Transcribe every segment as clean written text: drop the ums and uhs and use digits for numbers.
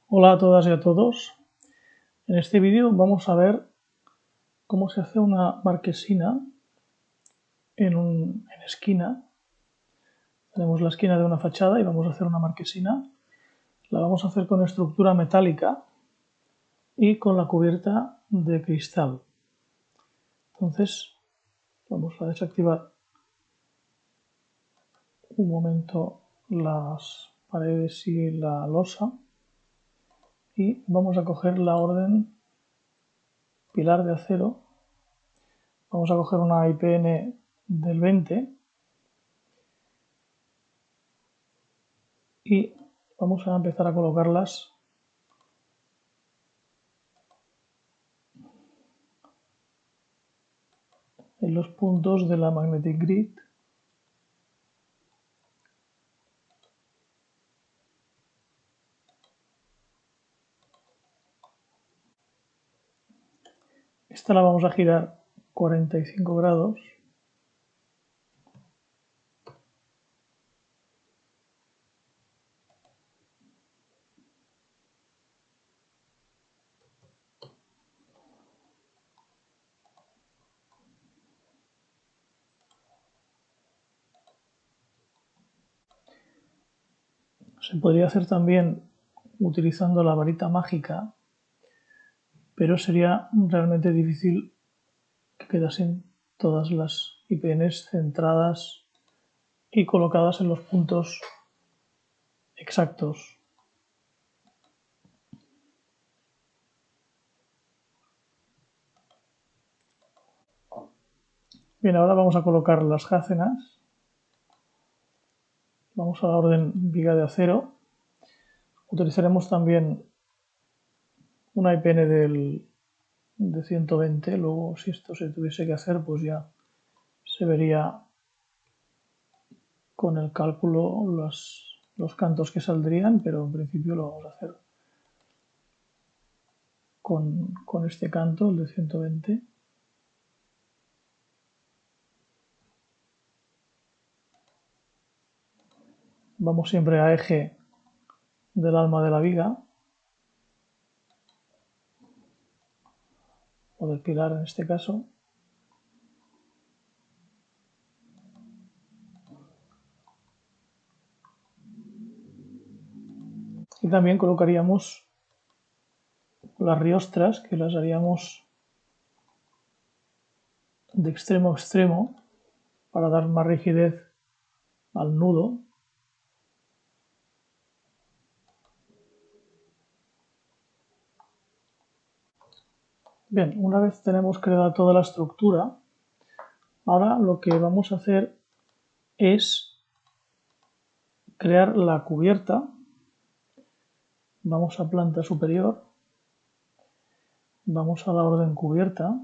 Hola a todas y a todos. En este vídeo vamos a ver cómo se hace una marquesina en esquina. Tenemos la esquina de una fachada y vamos a hacer una marquesina. La vamos a hacer con estructura metálica y con la cubierta de cristal. Entonces vamos a desactivar un momento las paredes y la losa y vamos a coger la orden pilar de acero. Vamos a coger una IPN del 20 y vamos a empezar a colocarlas en los puntos de la Magnetic Grid. Esta la vamos a girar 45 grados. Se podría hacer también utilizando la varita mágica, pero sería realmente difícil que quedasen todas las IPNs centradas y colocadas en los puntos exactos. Bien, ahora vamos a colocar las jácenas. Vamos a la orden viga de acero. Utilizaremos también una IPN de 120. Luego, si esto se tuviese que hacer, pues ya se vería con el cálculo los cantos que saldrían, pero en principio lo vamos a hacer con este canto, el de 120. Vamos siempre a eje del alma de la viga, o del pilar en este caso. Y también colocaríamos las riostras, que las haríamos de extremo a extremo para dar más rigidez al nudo. Bien, una vez tenemos creada toda la estructura, ahora lo que vamos a hacer es crear la cubierta. Vamos a planta superior, vamos a la orden cubierta,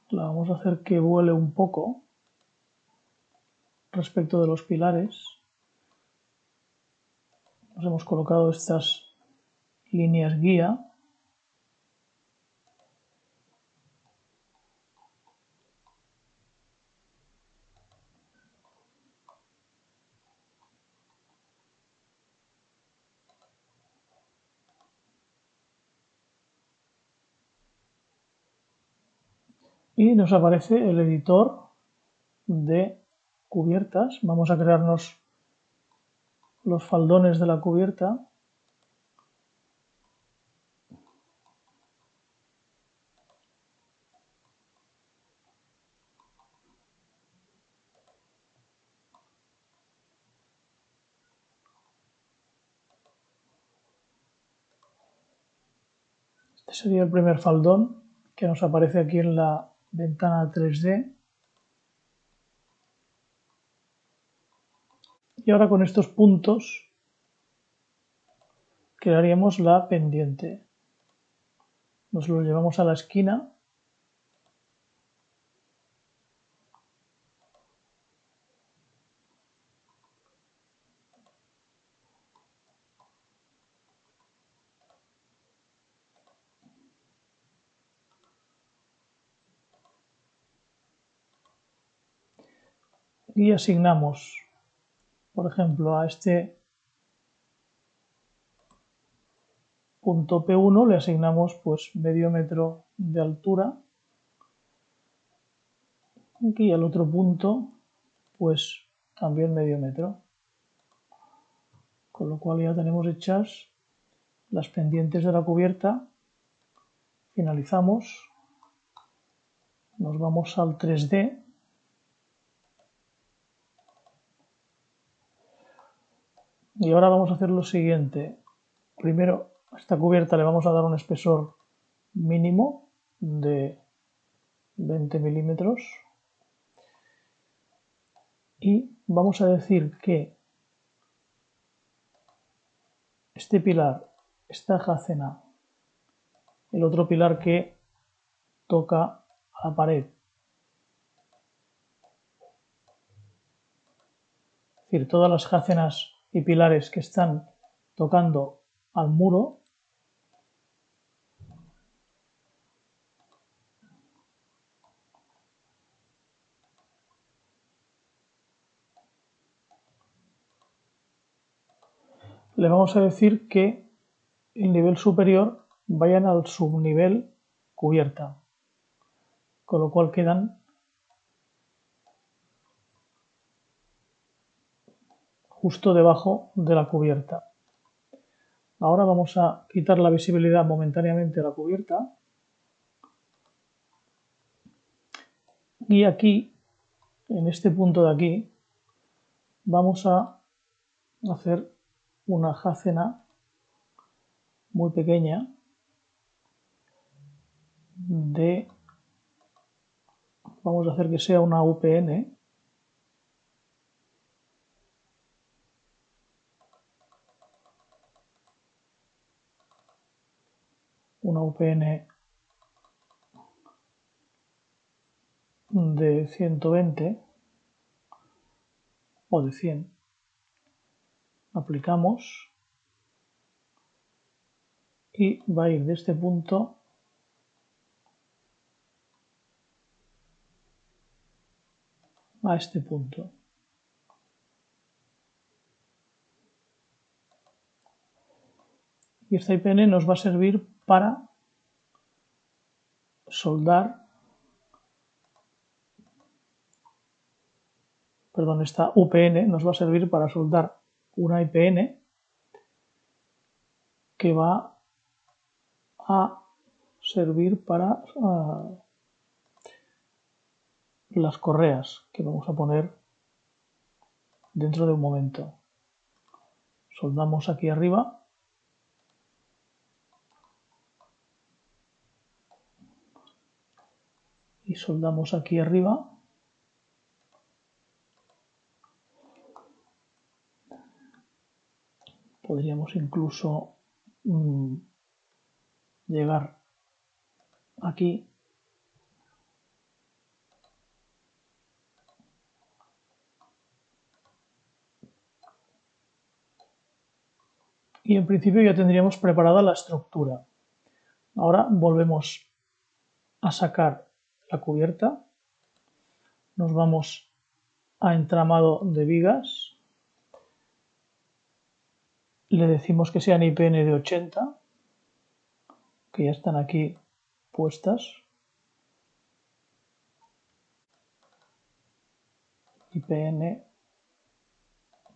la vamos a hacer que vuele un poco respecto de los pilares. Nos hemos colocado estas líneas guía. Y nos aparece el editor de cubiertas. Vamos a crearnos los faldones de la cubierta. Este sería el primer faldón que nos aparece aquí en la ventana 3D. Y ahora con estos puntos crearíamos la pendiente. Nos los llevamos a la esquina. y asignamos, por ejemplo, a este punto P1 le asignamos pues medio metro de altura y al otro punto pues también medio metro, con lo cual ya tenemos hechas las pendientes de la cubierta. Finalizamos, nos vamos al 3D y ahora vamos a hacer lo siguiente. Primero, a esta cubierta le vamos a dar un espesor mínimo de 20 milímetros y vamos a decir que este pilar, esta jácena, el otro pilar que toca a la pared, es decir, todas las jácenas y pilares que están tocando al muro, le vamos a decir que el nivel superior vayan al subnivel cubierta, con lo cual quedan justo debajo de la cubierta. Ahora vamos a quitar la visibilidad momentáneamente de la cubierta y aquí, en este punto de aquí, vamos a hacer una jácena muy pequeña vamos a hacer que sea una UPN, de 120 o de 100. Aplicamos y va a ir de este punto a este punto. Y esta IPN nos va a servir para soldar, perdón, esta UPN nos va a servir para soldar una IPN que va a servir para las correas que vamos a poner dentro de un momento. Soldamos aquí arriba y soldamos aquí arriba. Podríamos incluso llegar aquí y en principio ya tendríamos preparada la estructura. Ahora volvemos a sacar la cubierta, nos vamos a entramado de vigas, le decimos que sean IPN de 80, que ya están aquí puestas, IPN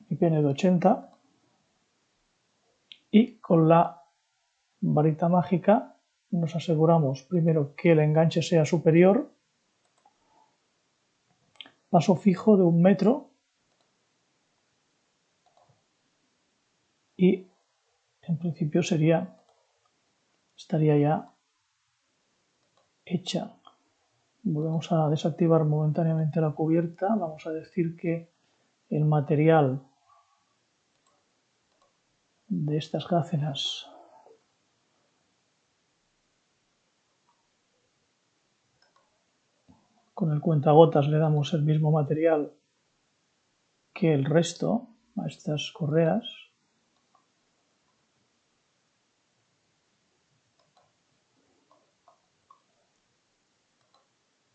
de 80, y con la varita mágica nos aseguramos primero que el enganche sea superior, paso fijo de 1 metro y en principio estaría ya hecha. Volvemos a desactivar momentáneamente la cubierta, vamos a decir que el material de estas jácenas con el cuentagotas le damos el mismo material que el resto a estas correas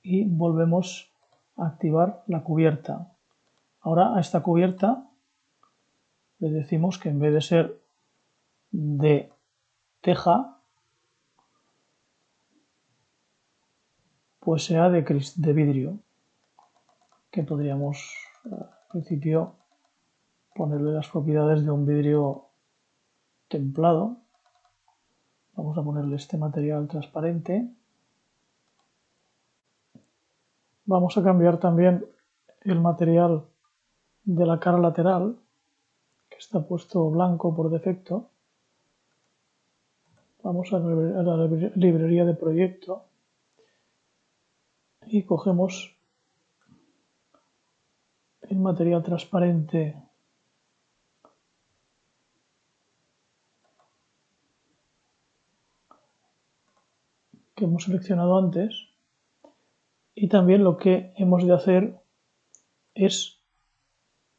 y volvemos a activar la cubierta. Ahora a esta cubierta le decimos que en vez de ser de teja, pues sea de vidrio, que podríamos al principio ponerle las propiedades de un vidrio templado. Vamos a ponerle este material transparente. Vamos a cambiar también el material de la cara lateral, que está puesto blanco por defecto. Vamos a la librería de proyecto y cogemos el material transparente que hemos seleccionado antes, y también lo que hemos de hacer es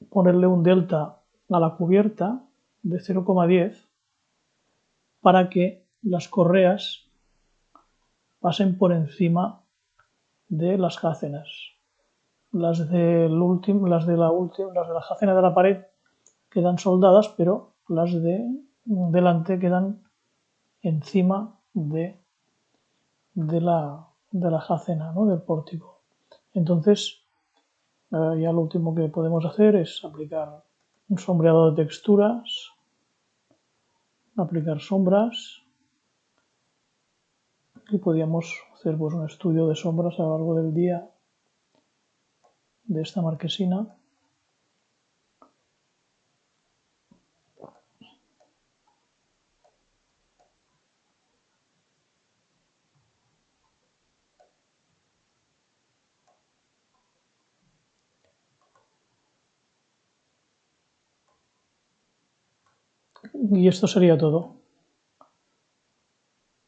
ponerle un delta a la cubierta de 0,10 para que las correas pasen por encima de las jácenas. Las de la jácena de la pared quedan soldadas, pero las de delante quedan encima de la jácena, ¿no?, del pórtico. Entonces, ya lo último que podemos hacer es aplicar un sombreado de texturas, aplicar sombras, y podríamos hacer pues un estudio de sombras a lo largo del día de esta marquesina. Y esto sería todo.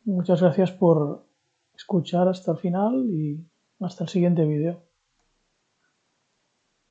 Muchas gracias por escuchar hasta el final y hasta el siguiente vídeo.